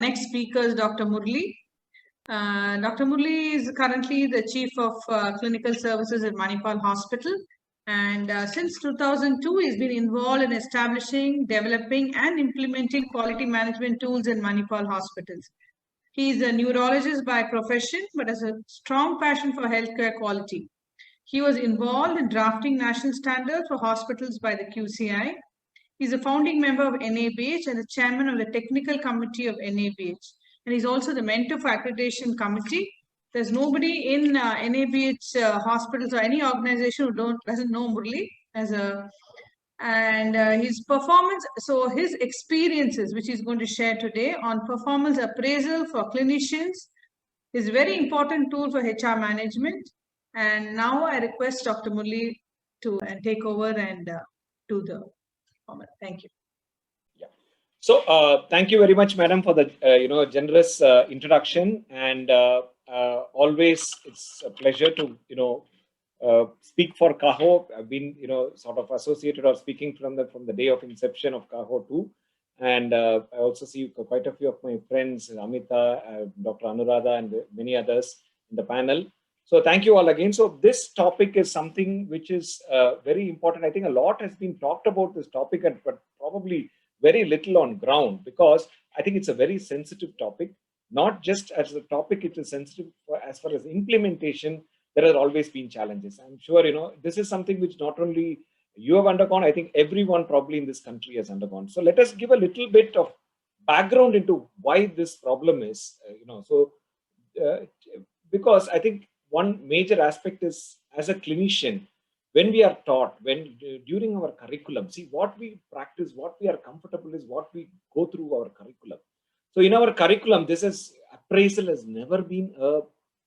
Next speaker is Dr. Murli. Dr. Murli is currently the Chief of Clinical Services at Manipal Hospital. And since 2002, he's been involved in establishing, developing, and implementing quality management tools in Manipal hospitals. He is a neurologist by profession, but has a strong passion for healthcare quality. He was involved in drafting national standards for hospitals by the QCI. He's a founding member of NABH and the chairman of the technical committee of NABH. And he's also the mentor for accreditation committee. There's nobody in NABH hospitals or any organization who doesn't know Murli as a, and his performance, so his experiences, which he's going to share today on performance appraisal for clinicians, is a very important tool for HR management. And now I request Dr. Murli to take over and do the comment. Thank you. Yeah. So thank you very much, madam, for the generous introduction. And always it's a pleasure to speak for CAHO. I've been sort of associated or speaking from the day of inception of CAHO too. And I also see quite a few of my friends, Amita, Dr. Anuradha, and many others in the panel. So thank you all again. So this topic is something which is very important. I think a lot has been talked about this topic, but probably very little on ground, because I think it's a very sensitive topic. Not just as a topic, it is sensitive as far as implementation. There have always been challenges. I'm sure this is something which not only you have undergone, I think everyone probably in this country has undergone. So let us give a little bit of background into why this problem is, because I think one major aspect is, as a clinician, when we are taught, during our curriculum, see what we practice, what we are comfortable is what we go through our curriculum. So in our curriculum, appraisal has never been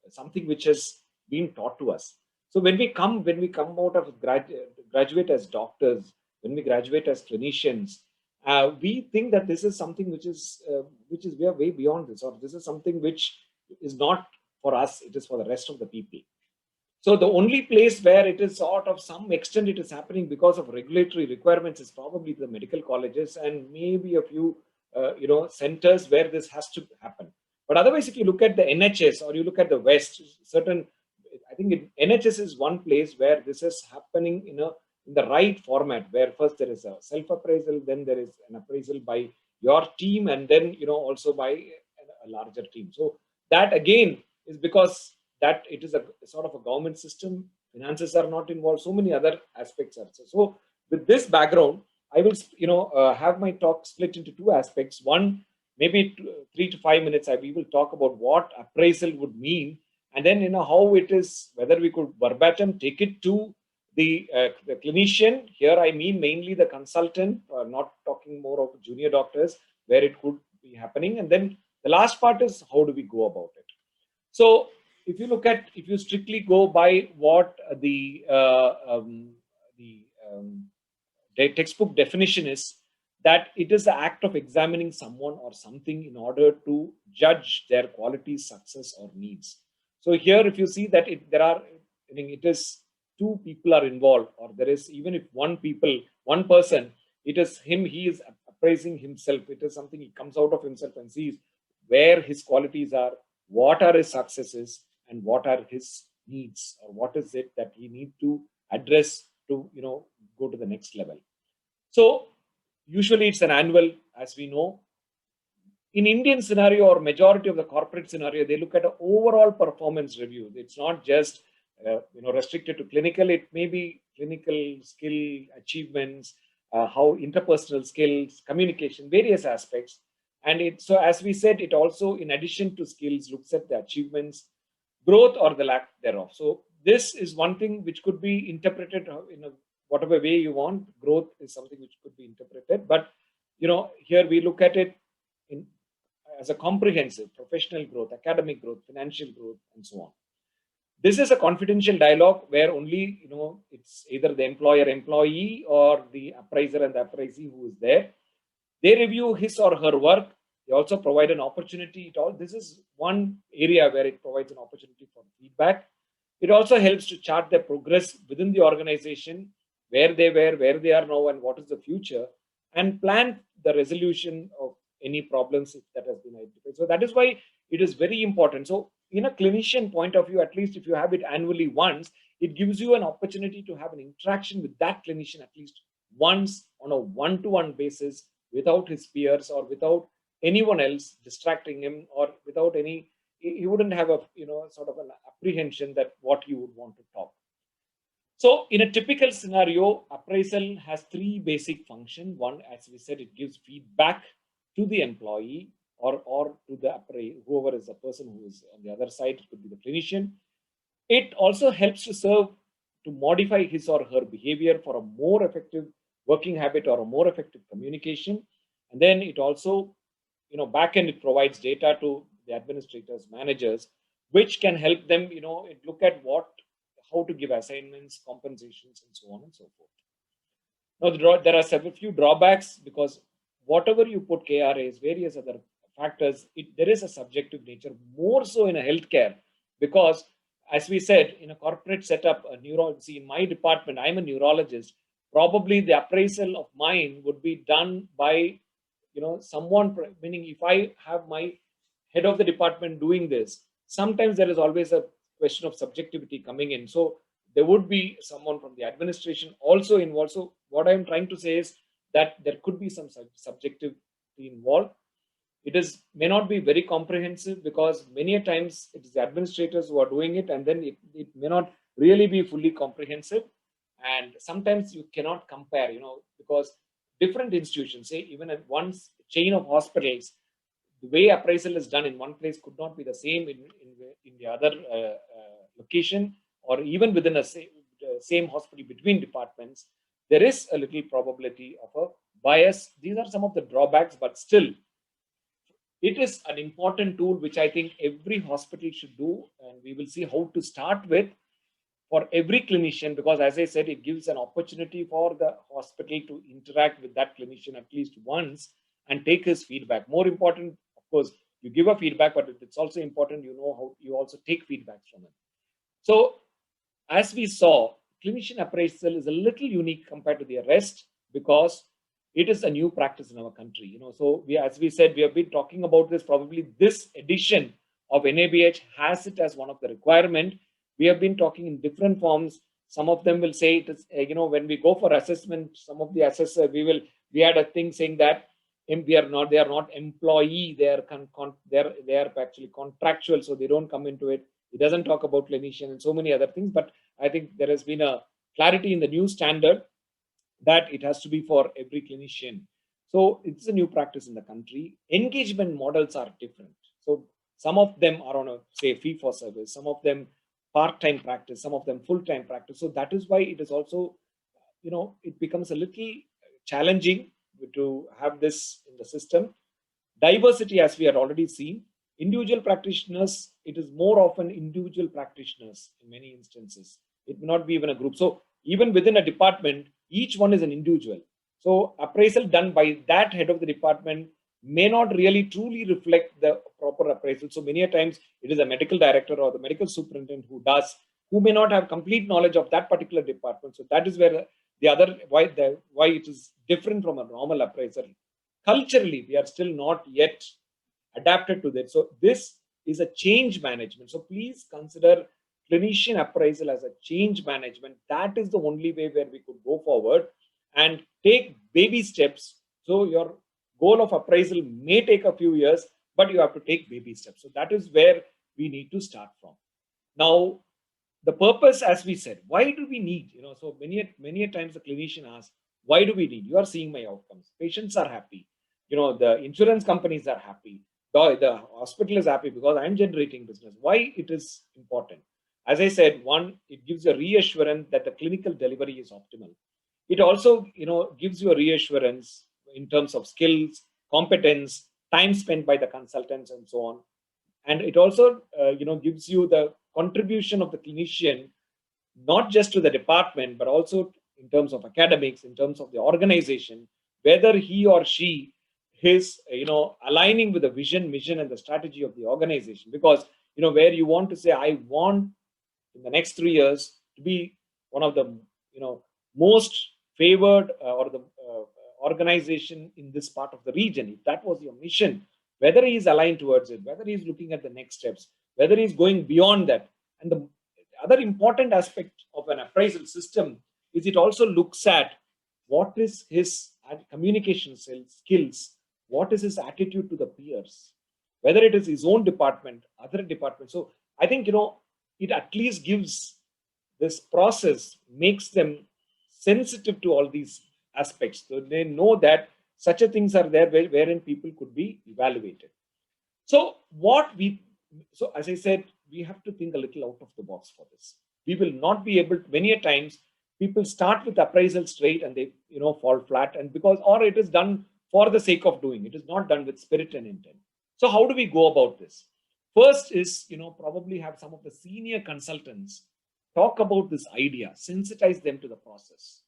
something which has been taught to us. So when we come out of graduate as doctors, when we graduate as clinicians, we think that this is something which is we are way beyond this, or this is something which is not for us, it is for the rest of the people. So the only place where it is sort of some extent it is happening because of regulatory requirements is probably the medical colleges and maybe a few centers where this has to happen. But otherwise, if you look at the NHS or you look at the West, I think NHS is one place where this is happening in the right format, where first there is a self-appraisal, then there is an appraisal by your team, and then also by a larger team. So that again is because that it is a sort of a government system, finances are not involved, so many other aspects are. So with this background, I will have my talk split into two aspects. One, maybe 3 to 5 minutes, we will talk about what appraisal would mean, and then how it is, whether we could verbatim take it to the clinician. Here I mean mainly the consultant, not talking more of junior doctors, where it could be happening. And then the last part is how do we go about it. So if you strictly go by what the textbook definition is, that it is the act of examining someone or something in order to judge their quality, success, or needs. So here, if you see that it is two people are involved, or there is, even if one person, it is him, he is appraising himself. It is something he comes out of himself and sees where his qualities are, what are his successes, and what are his needs, or what is it that he need to address to go to the next level. So usually it's an annual, as we know. In Indian scenario or majority of the corporate scenario, they look at an overall performance review. It's not just restricted to clinical. It may be clinical skill achievements, how interpersonal skills, communication, various aspects. And so as we said, it also, in addition to skills, looks at the achievements, growth or the lack thereof. So this is one thing which could be interpreted in whatever way you want. Growth is something which could be interpreted, but here we look at it as a comprehensive professional growth, academic growth, financial growth, and so on. This is a confidential dialogue where only it's either the employer-employee or the appraiser and the appraisee who is there. They review his or her work. They also provide an opportunity. This is one area where it provides an opportunity for feedback. It also helps to chart their progress within the organization, where they were, where they are now, and what is the future, and plan the resolution of any problems if that has been identified. So that is why it is very important. So in a clinician point of view, at least if you have it annually once, it gives you an opportunity to have an interaction with that clinician at least once on a one-to-one basis, without his peers or without anyone else distracting him, or without any, he wouldn't have a sort of an apprehension that what he would want to talk. So in a typical scenario, appraisal has three basic functions. One, as we said, it gives feedback to the employee or to the whoever is the person who is on the other side. It could be the clinician. It also helps to serve to modify his or her behavior for a more effective working habit or a more effective communication. And then it also, back end, it provides data to the administrators, managers, which can help them, look at how to give assignments, compensations, and so on and so forth. Now, there are few drawbacks, because whatever you put KRAs, various other factors, there is a subjective nature, more so in a healthcare, because as we said, in a corporate setup, in my department, I'm a neurologist. Probably the appraisal of mine would be done by, someone, meaning if I have my head of the department doing this, sometimes there is always a question of subjectivity coming in. So there would be someone from the administration also involved. So what I'm trying to say is that there could be some subjectivity involved. It may not be very comprehensive, because many a times it is the administrators who are doing it, and then it may not really be fully comprehensive. And sometimes you cannot compare, because different institutions, say even at one chain of hospitals, the way appraisal is done in one place could not be the same in the other location, or even within a same hospital between departments. There is a little probability of a bias. These are some of the drawbacks, but still, it is an important tool which I think every hospital should do, and we will see how to start with for every clinician, because as I said, it gives an opportunity for the hospital to interact with that clinician at least once and take his feedback. More important, of course, you give a feedback, but it's also important how you also take feedback from it. So as we saw, clinician appraisal is a little unique compared to the rest, because it is a new practice in our country. So as we said, we have been talking about this. Probably this edition of NABH has it as one of the requirement. We have been talking in different forms. Some of them will say it is, when we go for assessment, some of the assessor, we had a thing saying that they are not employee, they are actually contractual, so they don't come into it. It doesn't talk about clinician and so many other things, but I think there has been a clarity in the new standard that it has to be for every clinician. So it's a new practice in the country. Engagement models are different. So some of them are on a, say, fee for service, some of them part-time practice, some of them full-time practice. So that is why it is also, it becomes a little challenging to have this in the system. Diversity, as we had already seen, individual practitioners, it is more often individual practitioners in many instances. It may not be even a group. So even within a department, each one is an individual. So appraisal done by that head of the department may not really truly reflect the proper appraisal. So many a times it is a medical director or the medical superintendent who may not have complete knowledge of that particular department. So that is where why it is different from a normal appraisal. Culturally, we are still not yet adapted to that. So this is a change management. So please consider clinician appraisal as a change management. That is the only way where we could go forward and take baby steps. So your goal of appraisal may take a few years, but you have to take baby steps. So that is where we need to start from. Now, the purpose, as we said, why do we need? So many a times the clinician asks, why do we need? You are seeing my outcomes. Patients are happy. The insurance companies are happy. The hospital is happy because I'm generating business. Why it is important? As I said, one, it gives a reassurance that the clinical delivery is optimal. It also, gives you a reassurance in terms of skills, competence, time spent by the consultants, and so on. And it also, gives you the contribution of the clinician, not just to the department, but also in terms of academics, in terms of the organization, whether he or she is, aligning with the vision, mission, and the strategy of the organization. Because, where you want to say, I want in the next 3 years to be one of the, most favored organization in this part of the region, if that was your mission, whether he is aligned towards it, whether he is looking at the next steps, whether he is going beyond that. And the other important aspect of an appraisal system is it also looks at what is his communication skills, what is his attitude to the peers, whether it is his own department, other departments. So I think, it at least gives this process, makes them sensitive to all these aspects. So they know that such a things are there wherein people could be evaluated. So as I said, we have to think a little out of the box for this. We will not be able to, many a times people start with appraisal straight and they, fall flat, and or it is done for the sake of doing. It is not done with spirit and intent. So how do we go about this? First is, probably have some of the senior consultants talk about this idea, sensitize them to the process.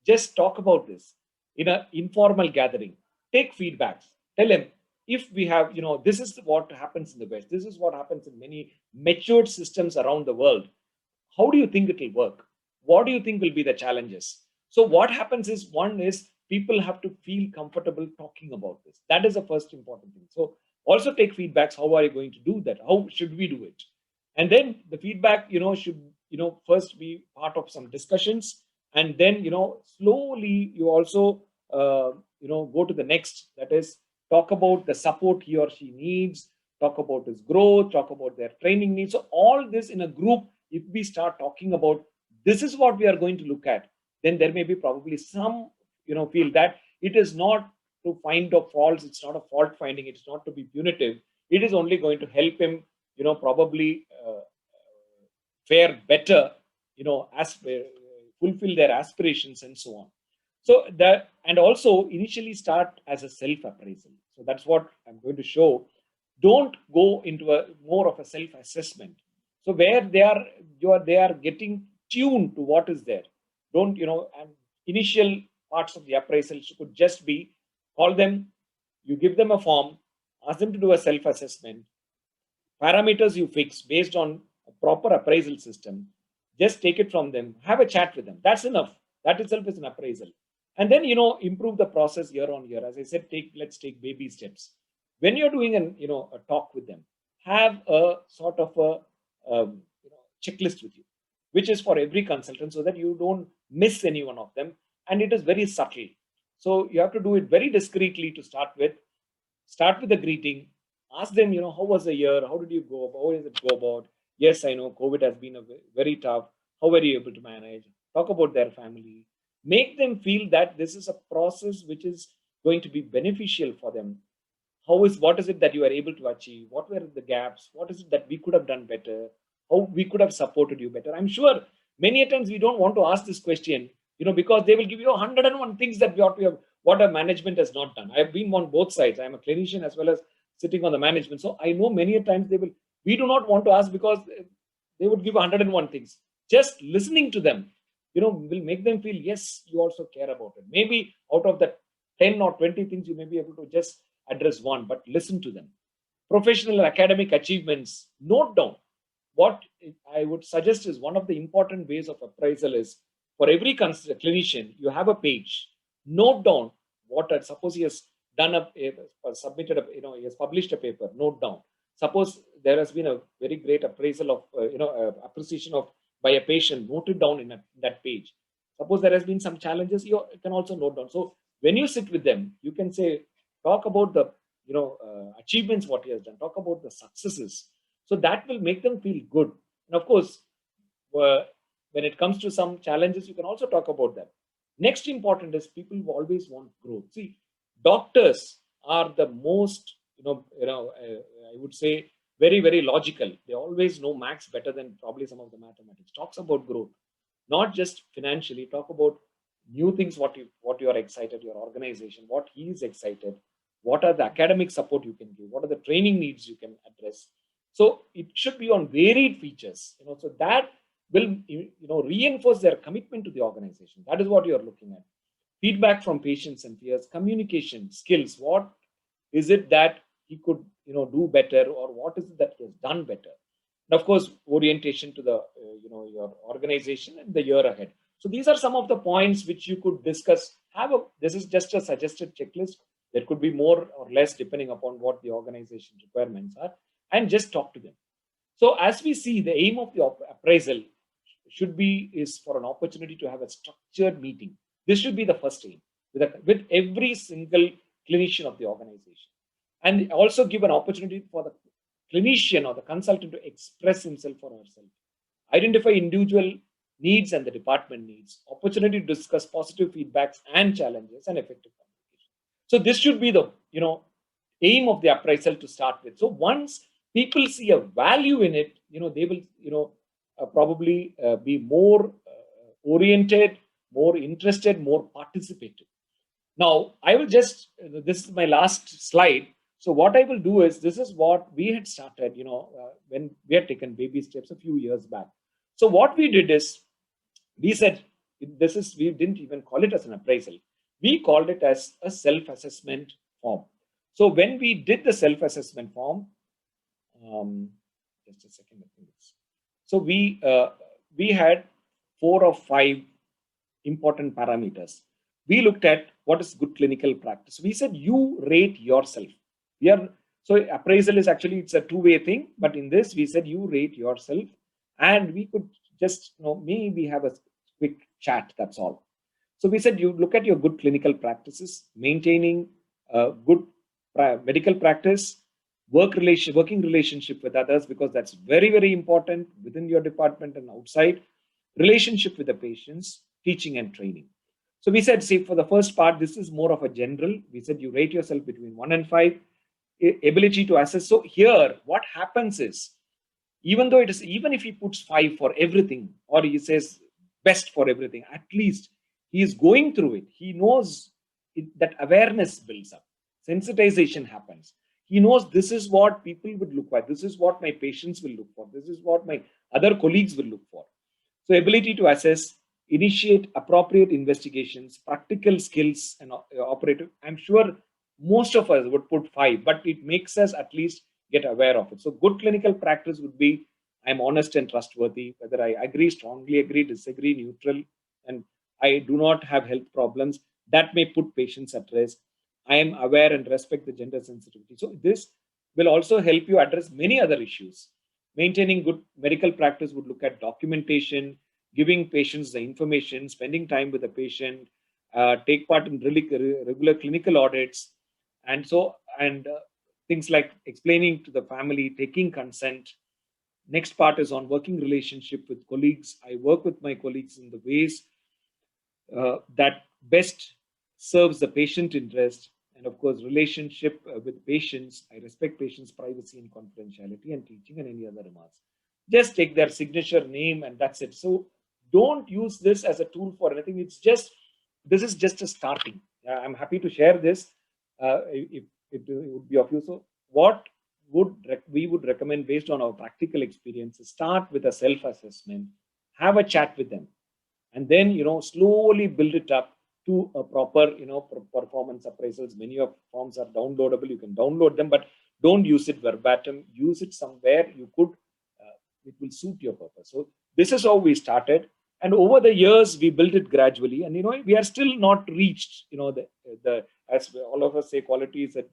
Just talk about this in an informal gathering. Take feedbacks. Tell them, if we have, this is what happens in the West. This is what happens in many matured systems around the world. How do you think it will work? What do you think will be the challenges? So what happens is, one is people have to feel comfortable talking about this. That is the first important thing. So also take feedbacks. How are you going to do that? How should we do it? And then the feedback, should, first be part of some discussions. And then, slowly you also, go to the next, that is, talk about the support he or she needs, talk about his growth, talk about their training needs. So all this in a group, if we start talking about this is what we are going to look at, then there may be probably some, feel that it is not to find the faults. It's not a fault finding. It's not to be punitive. It is only going to help him, probably fare better, fulfill their aspirations and so on. So that, and also initially start as a self-appraisal. So that's what I'm going to show. Don't go into a more of a self-assessment. So where they are getting tuned to what is there. Don't, and initial parts of the appraisal could just be, call them, you give them a form, ask them to do a self-assessment, parameters you fix based on a proper appraisal system, just take it from them, have a chat with them. That's enough. That itself is an appraisal. And then, improve the process year on year. As I said, let's take baby steps. When you're doing a talk with them, have a sort of a checklist with you, which is for every consultant, so that you don't miss any one of them. And it is very subtle. So you have to do it very discreetly to start with. Start with the greeting. Ask them, how was the year? How did you go about? How does it go about? Yes, I know COVID has been very tough. How were you able to manage? Talk about their family. Make them feel that this is a process which is going to be beneficial for them. What is it that you are able to achieve? What were the gaps? What is it that we could have done better? How we could have supported you better? I'm sure many a times we don't want to ask this question, because they will give you 101 things that what a management has not done. I've been on both sides. I'm a clinician as well as sitting on the management. So I know many a times we do not want to ask, because they would give 101 things. Just listening to them, will make them feel, yes, you also care about it. Maybe out of the 10 or 20 things, you may be able to just address one, but listen to them. Professional and academic achievements, note down. What I would suggest is, one of the important ways of appraisal is, for every clinician, you have a page. Note down suppose he has done submitted he has published a paper. Note down. Suppose there has been a very great appraisal of, appreciation by a patient. Note it down in that page. Suppose there has been some challenges, you can also note down. So when you sit with them, you can say, talk about the achievements, what he has done. Talk about the successes. So that will make them feel good. And of course, when it comes to some challenges, you can also talk about that. Next important is, people always want growth. See, doctors are the most, I would say, very, very logical. They always know maths better than probably some of the mathematics. Talks about growth, not just financially. Talk about new things, what you are excited, your organization, what he is excited, what are the academic support you can give, what are the training needs you can address. So it should be on varied features, so that will reinforce their commitment to the organization. That is what you are looking at. Feedback from patients and peers, communication skills. What is it that he could do better, or what is it that he has done better? And of course, orientation to the your organization and the year ahead. So these are some of the points which you could discuss, this is just a suggested checklist. There could be more or less depending upon what the organization requirements are, and just talk to them. So as we see, the aim of the appraisal is for an opportunity to have a structured meeting. This should be the first aim with every single clinician of the organization, and also give an opportunity for the clinician or the consultant to express himself or herself, identify individual needs and the department needs, opportunity to discuss positive feedbacks and challenges, and effective communication. So this should be the aim of the appraisal to start with. So once people see a value in it, they will probably be more oriented, more interested, more participative. Now I will just this is my last slide. So what I will do is, this is what we had started, when we had taken baby steps a few years back. So what we did is, we said, we didn't even call it as an appraisal. We called it as a self-assessment form. So when we did the self-assessment form, just a second. So we had 4 or 5 important parameters. We looked at what is good clinical practice. We said, you rate yourself. So appraisal is actually, it's a two-way thing, but in this we said you rate yourself, and we could just maybe have a quick chat, that's all. So we said, you look at your good clinical practices, maintaining good medical practice, working relationship with others, because that's very, very important within your department and outside, relationship with the patients, teaching and training. So we said, see, for the first part, this is more of a general. We said you rate yourself between 1 and 5. Ability to assess. So here, what happens is, even if he puts 5 for everything, or he says best for everything, at least he is going through it. He knows that awareness builds up, sensitization happens. He knows this is what people would look for. This is what my patients will look for. This is what my other colleagues will look for. So ability to assess, initiate appropriate investigations, practical skills, and operative. I'm sure most of us would put 5, but it makes us at least get aware of it. So good clinical practice would be, I'm honest and trustworthy, whether I agree, strongly agree, disagree, neutral, and I do not have health problems that may put patients at risk. I am aware and respect the gender sensitivity. So this will also help you address many other issues. Maintaining good medical practice would look at documentation, giving patients the information, spending time with the patient, take part in regular clinical audits, and things like explaining to the family, taking consent. Next part is on working relationship with colleagues. I work with my colleagues in the ways that best serves the patient interest. And of course, relationship with patients. I respect patients' privacy and confidentiality, and teaching and any other remarks. Just take their signature, name, and that's it. So don't use this as a tool for anything. This is just a starting. I'm happy to share this if it would be of use. So what we would recommend, based on our practical experience, is start with a self-assessment, have a chat with them, and then slowly build it up to a proper performance appraisals. Many of forms are downloadable. You can download them, but don't use it verbatim. Use it somewhere it will suit your purpose. So this is how we started, and over the years we built it gradually, and we are still not reached as all of us say, quality is a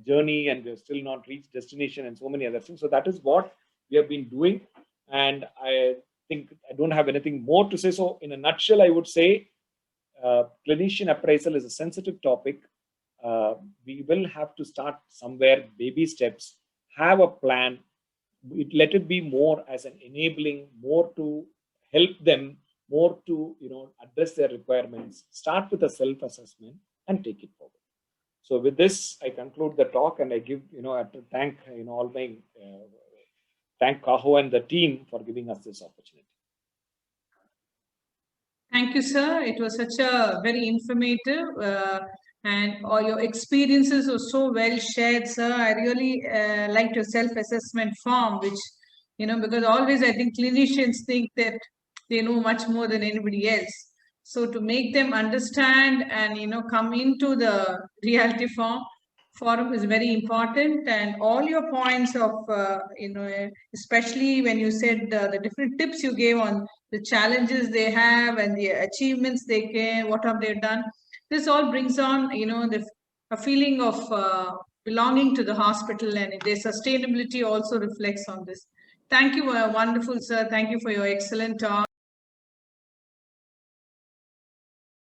journey, and we have still not reached destination, and so many other things. So that is what we have been doing, and I think I don't have anything more to say. So in a nutshell, I would say clinician appraisal is a sensitive topic. We will have to start somewhere, baby steps, have a plan. Let it be more as an enabling, more to help them, more to address their requirements. Start with a self-assessment and take it forward. So with this, I conclude the talk, and I give I have to thank thank Kaho and the team for giving us this opportunity. Thank you, sir. It was such a very informative and all your experiences were so well shared, sir. I really liked your self-assessment form, which, because always I think clinicians think that they know much more than anybody else. So to make them understand and, come into the reality forum is very important. And all your points of, especially when you said the different tips you gave on the challenges they have and the achievements they can, what have they done. This all brings on, a feeling of belonging to the hospital, and their sustainability also reflects on this. Thank you, wonderful sir. Thank you for your excellent talk.